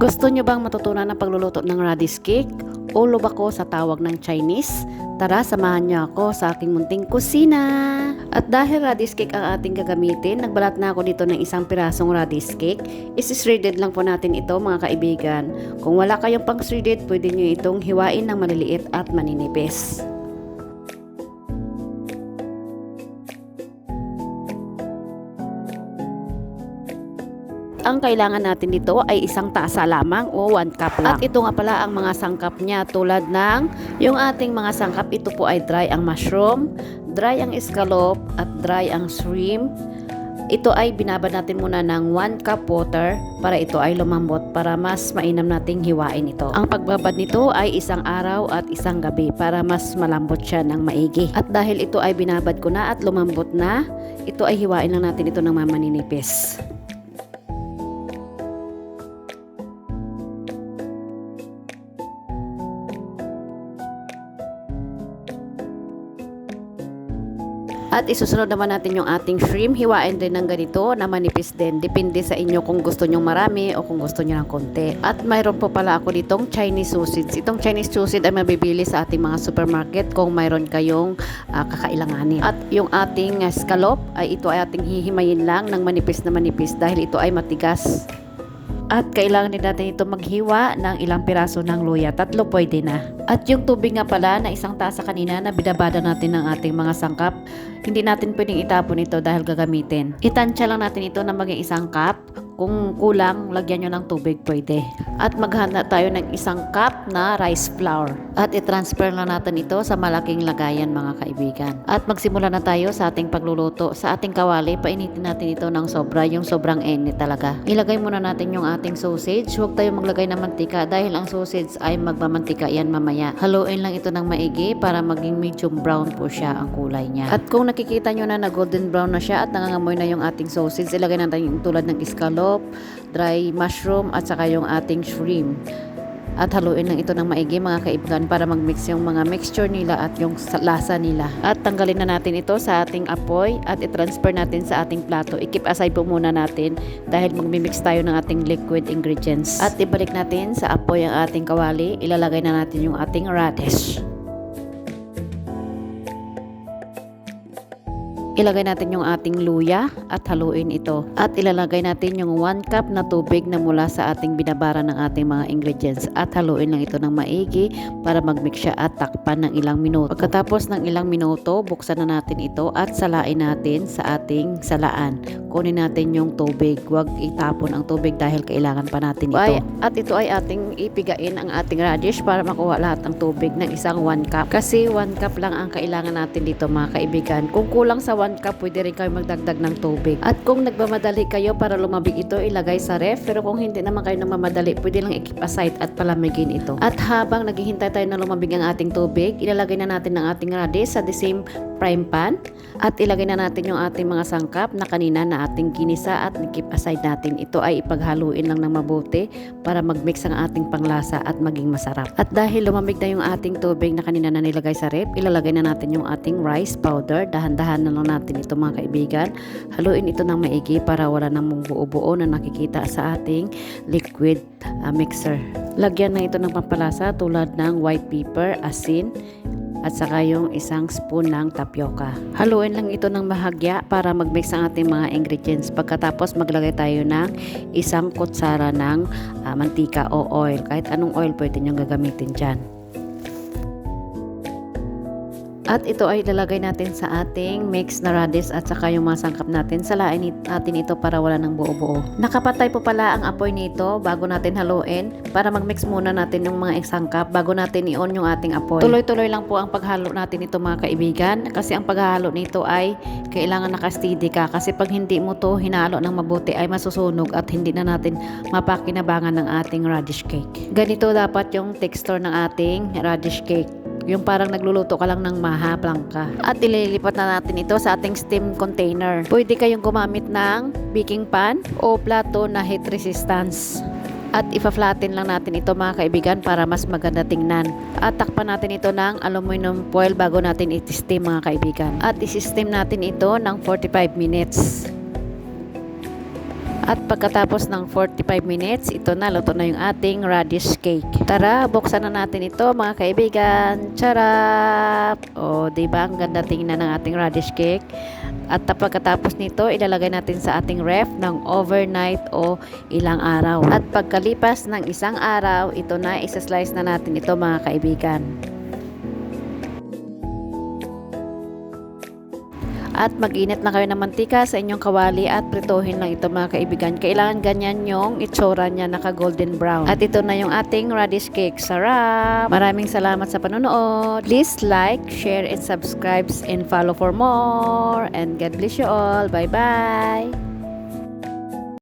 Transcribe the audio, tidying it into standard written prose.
Gusto nyo bang matutunan ang pagluluto ng radish cake? O lubak ko sa tawag ng Chinese? Tara, samahan niyo ako sa aking munting kusina! At dahil radish cake ang ating gagamitin, nagbalat na ako dito ng isang pirasong radish cake. Isi-shredded lang po natin ito mga kaibigan. Kung wala kayong pang shredded, pwede nyo itong hiwain ng maliliit at maninipis. Ang kailangan natin dito ay isang tasa lamang o 1 cup lang. At ito nga pala ang mga sangkap niya tulad ng yung ating mga sangkap. Ito po ay dry ang mushroom, dry ang scallop at dry ang shrimp. Ito ay binabad natin muna ng 1 cup water para ito ay lumambot para mas mainam nating hiwain ito. Ang pagbabad nito ay isang araw at isang gabi para mas malambot siya ng maigi. At dahil ito ay binabad ko na at lumambot na, ito ay hiwain lang natin ito ng maninipis. At isusunod naman natin yung ating shrimp. Hiwain din ng ganito na manipis din. Depende sa inyo kung gusto nyong marami o kung gusto nyo ng konti. At mayroon po pala ako ditong Chinese sausage. Itong Chinese sausage ay mabibili sa ating mga supermarket kung mayroon kayong kakailanganin. At yung ating scallop ay ito ay ating hihimayin lang ng manipis na manipis dahil ito ay matigas. At kailangan din natin ito maghiwa ng ilang piraso ng luya. 3 pwede na. At yung tubig nga pala na isang tasa kanina na binabada natin ng ating mga sangkap, hindi natin pwedeng itapon ito dahil gagamitin. Itansya lang natin ito na maging 1 cup. Kung kulang, lagyan nyo ng tubig pwede. At maghanda tayo ng 1 cup na rice flour. At i-transfer na natin ito sa malaking lagayan mga kaibigan. At magsimula na tayo sa ating pagluluto. Sa ating kawali, painitin natin ito ng sobra, yung sobrang init talaga. Ilagay muna natin yung ating sausage. Huwag tayo maglagay ng mantika dahil ang sausage ay magmamantika yan mamaya. Haluin lang ito ng maigi para maging medium brown po siya ang kulay niya. At kung nakikita nyo na golden brown na siya at nangangamoy na yung ating sausage, ilagay natin yung tulad ng scallop, dry mushroom at saka yung ating shrimp. At haluin lang ito ng maigi mga kaibigan para magmix yung mga mixture nila at yung lasa nila. At tanggalin na natin ito sa ating apoy at i-transfer natin sa ating plato. I-keep aside po muna natin dahil magmimix tayo ng ating liquid ingredients. At ibalik natin sa apoy ang ating kawali. Ilalagay na natin yung ating radish. Ilagay natin yung ating luya at haluin ito. At ilalagay natin yung 1 cup na tubig na mula sa ating binabara ng ating mga ingredients. At haluin lang ito ng maigi para magmix siya at takpan ng ilang minuto. Pagkatapos ng ilang minuto, buksan na natin ito at salain natin sa ating salaan. Kunin natin yung tubig. Huwag itapon ang tubig dahil kailangan pa natin ito. At ito ay ating ipigain ang ating radish para makuha lahat ng tubig ng isang 1 cup. Kasi 1 cup lang ang kailangan natin dito mga kaibigan. Kung kulang sa 1 cup, pwede rin kayo magdagdag ng tubig. At kung nagmamadali kayo para lumabig ito, ilagay sa ref. Pero kung hindi naman kayo nagmamadali, pwede lang i-keep aside at palamigin ito. At habang naghihintay tayo na lumabig ang ating tubig, ilalagay na natin ang ating radish sa the same frying pan. At ilagay na natin yung ating mga sangkap na kanina na ating ginisa at i-keep aside natin. Ito ay ipaghaluin lang ng mabuti para magmix ang ating panglasa at maging masarap. At dahil lumamig na yung ating tubig na kanina na nilagay sa ref, ilalagay na natin yung ating rice powder. Dahan-dahan na lang natin ito mga kaibigan. Haluin ito ng maigi para wala namang buo-buo na nakikita sa ating liquid mixer. Lagyan na ito ng pampalasa tulad ng white pepper, asin, at saka yung 1 spoon ng tapioca. Haluin lang ito ng bahagya para magmix ang ating mga ingredients. Pagkatapos maglagay tayo ng 1 kutsara ng mantika o oil. Kahit anong oil pwede nyo gagamitin dyan. At ito ay ilalagay natin sa ating mix na radish at saka yung mga sangkap natin. Salain natin ito para wala ng buo-buo. Nakapatay po pala ang apoy nito bago natin haluin para magmix muna natin yung mga sangkap bago natin i-on yung ating apoy. Tuloy-tuloy lang po ang paghalo natin ito mga kaibigan kasi ang paghalo nito ay kailangan nakasteady ka kasi pag hindi mo to hinalo ng mabuti ay masusunog at hindi na natin mapakinabangan ng ating radish cake. Ganito dapat yung texture ng ating radish cake. Yung parang nagluluto ka lang ng mahaplang ka. At ililipat na natin ito sa ating steam container. Pwede kayong gumamit ng baking pan o plato na heat resistance. At ipa-flatten lang natin ito mga kaibigan para mas maganda tingnan. At takpan natin ito ng aluminum foil bago natin i-steam mga kaibigan. At i-steam natin ito ng 45 minutes. At pagkatapos ng 45 minutes, ito na, luto na yung ating radish cake. Tara, buksan na natin ito mga kaibigan. Charap! O, diba? Ang ganda tingnan ng ating radish cake. At pagkatapos nito, ilalagay natin sa ating ref ng overnight o ilang araw. At pagkalipas ng isang araw, ito na, isa-slice na natin ito mga kaibigan. At mag-init na kayo ng mantika sa inyong kawali at prituhin lang ito mga kaibigan. Kailangan ganyan yung itsura niya, naka golden brown. At ito na yung ating radish cake. Sarap! Maraming salamat sa panonood. Please like, share, and subscribe and follow for more. And God bless you all. Bye-bye!